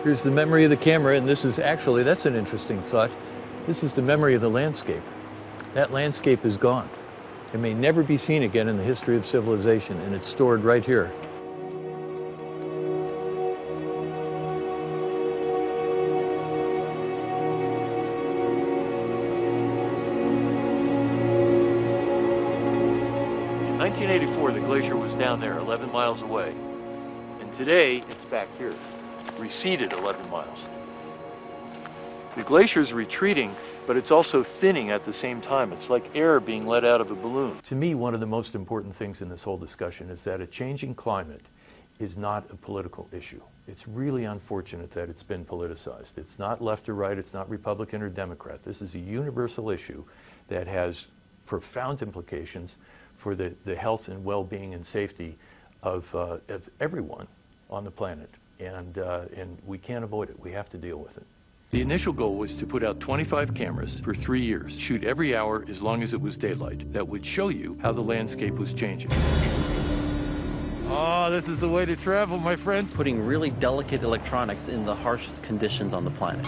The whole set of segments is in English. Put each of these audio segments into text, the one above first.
Here's the memory of the camera, and this is actually, that's an interesting thought. This is the memory of the landscape. That landscape is gone. It may never be seen again in the history of civilization, and it's stored right here. In 1984, the glacier was down there 11 miles away, and today it's back here, receded 11 miles. The glacier is retreating, but it's also thinning at the same time. It's like air being let out of a balloon. To me, one of the most important things in this whole discussion is that a changing climate is not a political issue. It's really unfortunate that it's been politicized. It's not left or right, it's not Republican or Democrat. This is a universal issue that has profound implications for the health and well-being and safety of everyone on the planet. And we can't avoid it. We have to deal with it. The initial goal was to put out 25 cameras for 3 years, shoot every hour as long as it was daylight. That would show you how the landscape was changing. Oh, this is the way to travel, my friend. Putting really delicate electronics in the harshest conditions on the planet.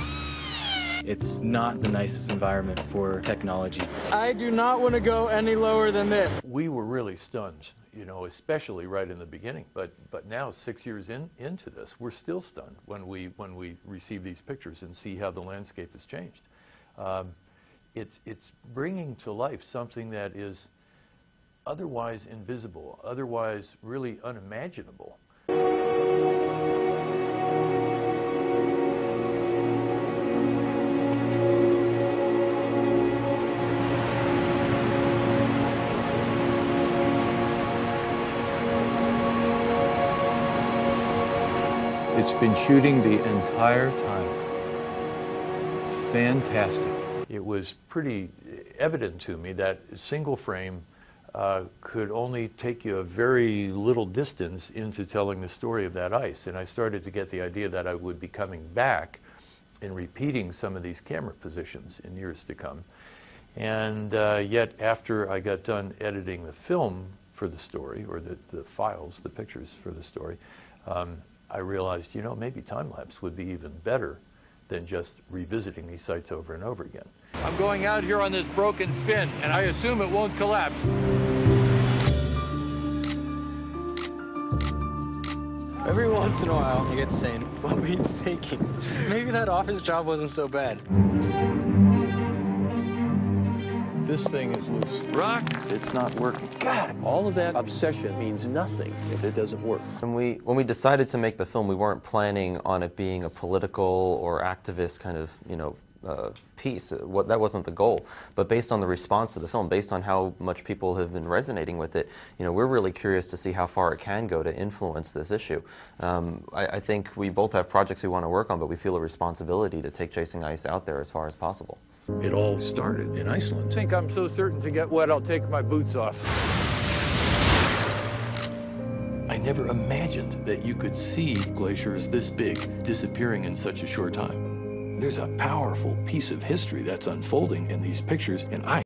It's not the nicest environment for technology. I do not want to go any lower than this. We were really stunned, you know, especially right in the beginning. But now, 6 years into this, we're still stunned when we receive these pictures and see how the landscape has changed. It's bringing to life something that is otherwise invisible, otherwise really unimaginable. It's been shooting the entire time. Fantastic. It was pretty evident to me that a single frame could only take you a very little distance into telling the story of that ice. And I started to get the idea that I would be coming back and repeating some of these camera positions in years to come. And yet after I got done editing the film for the story, or the files, the pictures for the story, I realized, you know, maybe time-lapse would be even better than just revisiting these sites over and over again. I'm going out here on this broken fin, and I assume it won't collapse. Every once in a while, I get saying, what were you thinking? Maybe that office job wasn't so bad. This thing is loose. Rock, it's not working. God, all of that obsession means nothing if it doesn't work. When we decided to make the film, we weren't planning on it being a political or activist kind of, you know, piece. That wasn't the goal. But based on the response to the film, based on how much people have been resonating with it, you know, we're really curious to see how far it can go to influence this issue. I think we both have projects we want to work on, but we feel a responsibility to take Chasing Ice out there as far as possible. It all started in Iceland. I think I'm so certain to get wet, I'll take my boots off. I never imagined that you could see glaciers this big disappearing in such a short time. There's a powerful piece of history that's unfolding in these pictures, and I